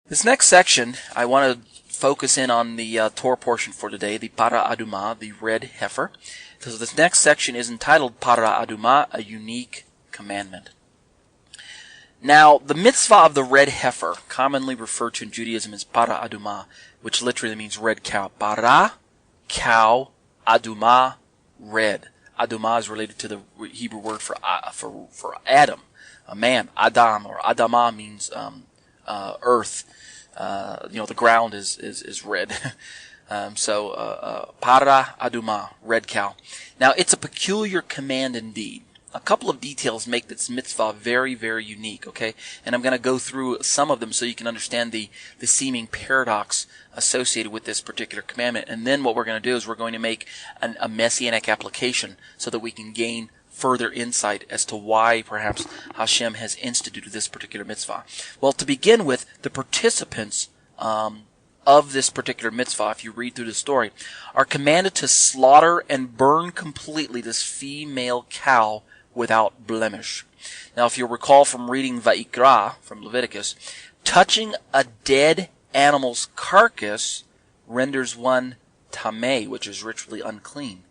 This next section, I want to focus in on the Torah portion for today, the Parah Adumah, the Red Heifer. So this next section is entitled Parah Adumah, a unique commandment. Now, the mitzvah of the red heifer, commonly referred to in Judaism as Parah Adumah, which literally means red cow. Parah, cow, Adumah, red. Adumah is related to the Hebrew word for Adam, a man. Adam or Adamah means earth. The ground is red. Parah Adumah, red cow. Now, it's a peculiar command indeed. A couple of details make this mitzvah very, very unique, okay? And I'm going to go through some of them so you can understand the seeming paradox associated with this particular commandment. And then what we're going to do is we're going to make a messianic application so that we can gain further insight as to why perhaps Hashem has instituted this particular mitzvah. Well, to begin with, the participants of this particular mitzvah, if you read through the story, are commanded to slaughter and burn completely this female cow without blemish. Now, if you'll recall from reading Vayikra, from Leviticus, touching a dead animal's carcass renders one tamei, which is ritually unclean.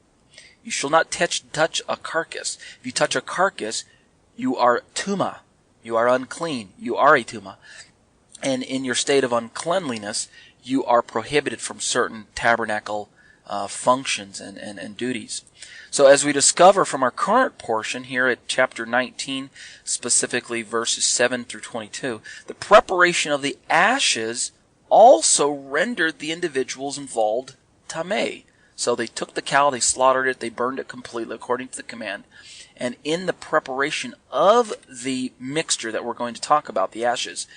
You shall not touch a carcass. If you touch a carcass, you are tumah. You are unclean. You are a tumah. And in your state of uncleanliness, you are prohibited from certain tabernacle functions and duties. So as we discover from our current portion here at chapter 19, specifically verses 7 through 22, the preparation of the ashes also rendered the individuals involved tamei. So they took the cow, they slaughtered it, they burned it completely according to the command. And in the preparation of the mixture that we're going to talk about, the ashes,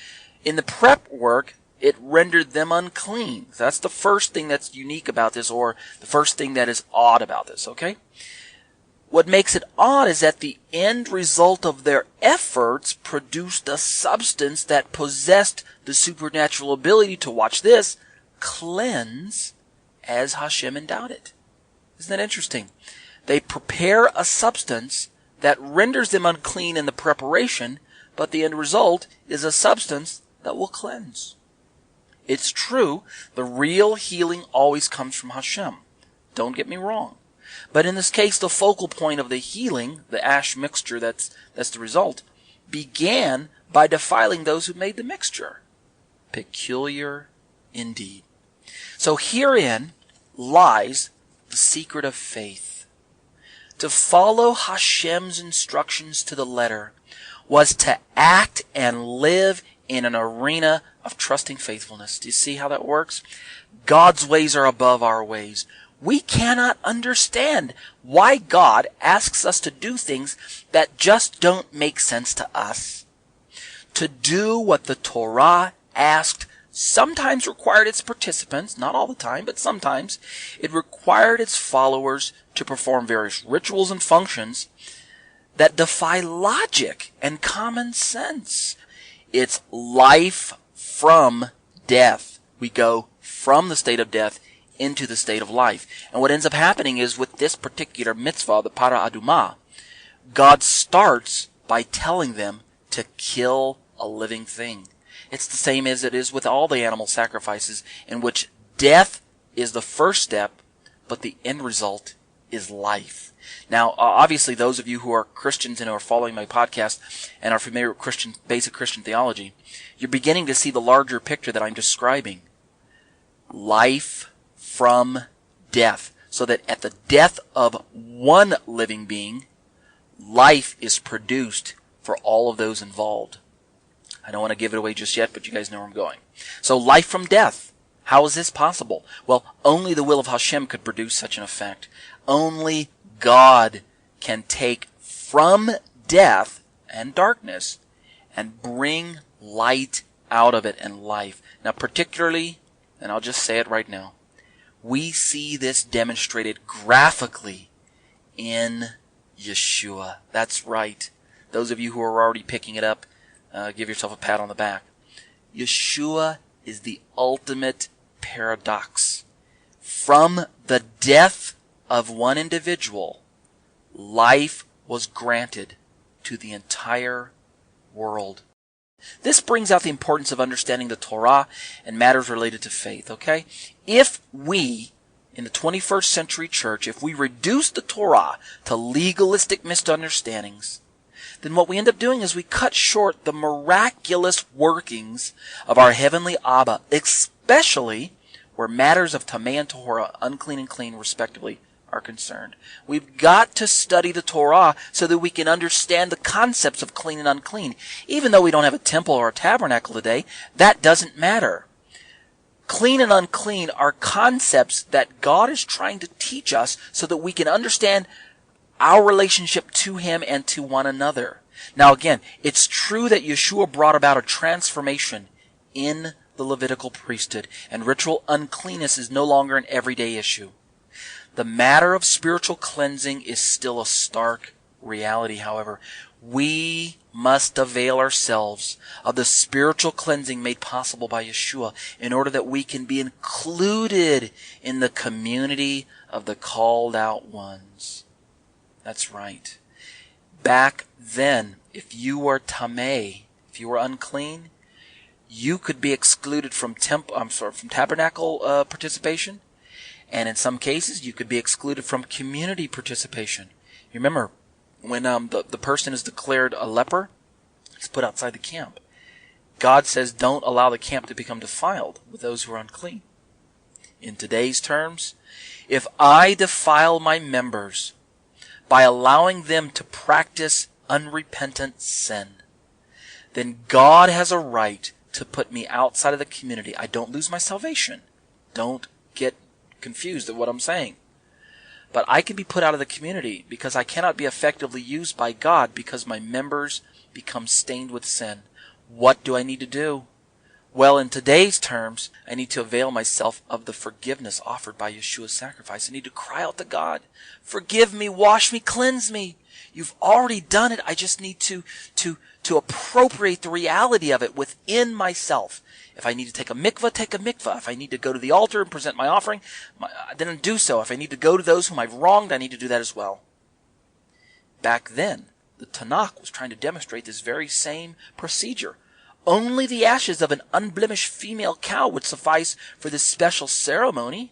in the prep work, it rendered them unclean. So that's the first thing that's unique about this, or the first thing that is odd about this, okay? What makes it odd is that the end result of their efforts produced a substance that possessed the supernatural ability to, watch this, cleanse as Hashem endowed it. Isn't that interesting? They prepare a substance that renders them unclean in the preparation, but the end result is a substance that will cleanse. It's true, the real healing always comes from Hashem. Don't get me wrong. But in this case, the focal point of the healing, the ash mixture that's the result, began by defiling those who made the mixture. Peculiar indeed. So herein lies the secret of faith. To follow Hashem's instructions to the letter was to act and live in an arena of trusting faithfulness. Do you see how that works? God's ways are above our ways. We cannot understand why God asks us to do things that just don't make sense to us. To do what the Torah asked sometimes required its participants, not all the time, but sometimes, it required its followers to perform various rituals and functions that defy logic and common sense. It's life from death. We go from the state of death into the state of life. And what ends up happening is with this particular mitzvah, the Parah Adumah, God starts by telling them to kill a living thing. It's the same as it is with all the animal sacrifices, in which death is the first step, but the end result is life. Now, obviously, those of you who are Christians and who are following my podcast and are familiar with basic Christian theology, you're beginning to see the larger picture that I'm describing. Life from death. So that at the death of one living being, life is produced for all of those involved. I don't want to give it away just yet, but you guys know where I'm going. So life from death. How is this possible? Well, only the will of Hashem could produce such an effect. Only God can take from death and darkness and bring light out of it and life. Now, particularly, and I'll just say it right now, we see this demonstrated graphically in Yeshua. That's right. Those of you who are already picking it up, give yourself a pat on the back. Yeshua is the ultimate paradox. From the death of one individual, life was granted to the entire world. This brings out the importance of understanding the Torah and matters related to faith, okay? If we, in the 21st century church, if we reduce the Torah to legalistic misunderstandings, then what we end up doing is we cut short the miraculous workings of our heavenly Abba, especially where matters of tamei and Torah, unclean and clean, respectively, are concerned. We've got to study the Torah so that we can understand the concepts of clean and unclean. Even though we don't have a temple or a tabernacle today, that doesn't matter. Clean and unclean are concepts that God is trying to teach us so that we can understand our relationship to Him and to one another. Now again, it's true that Yeshua brought about a transformation in the Levitical priesthood, and ritual uncleanness is no longer an everyday issue. The matter of spiritual cleansing is still a stark reality, however. We must avail ourselves of the spiritual cleansing made possible by Yeshua in order that we can be included in the community of the called out ones. That's right. Back then, if you were tamei, if you were unclean, you could be excluded from tabernacle participation. And in some cases, you could be excluded from community participation. You remember, when the person is declared a leper, he's put outside the camp. God says, don't allow the camp to become defiled with those who are unclean. In today's terms, if I defile my members by allowing them to practice unrepentant sin, then God has a right to put me outside of the community. I don't lose my salvation. Don't get confused at what I'm saying. But I can be put out of the community because I cannot be effectively used by God because my members become stained with sin. What do I need to do? Well, in today's terms, I need to avail myself of the forgiveness offered by Yeshua's sacrifice. I need to cry out to God, forgive me, wash me, cleanse me. You've already done it. I just need to appropriate the reality of it within myself. If I need to take a mikvah, take a mikvah. If I need to go to the altar and present my offering, then do so. If I need to go to those whom I've wronged, I need to do that as well. Back then, the Tanakh was trying to demonstrate this very same procedure. Only the ashes of an unblemished female cow would suffice for this special ceremony,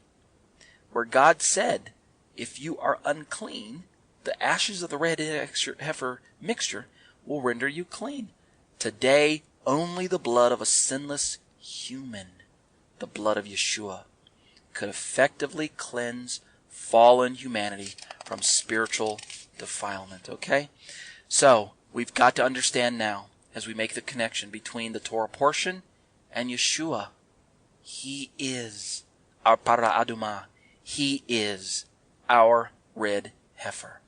where God said, if you are unclean, the ashes of the red heifer mixture will render you clean. Today, only the blood of a sinless human, the blood of Yeshua, could effectively cleanse fallen humanity from spiritual defilement. Okay? So, we've got to understand now, as we make the connection between the Torah portion and Yeshua. He is our Parah Adumah. He is our red heifer.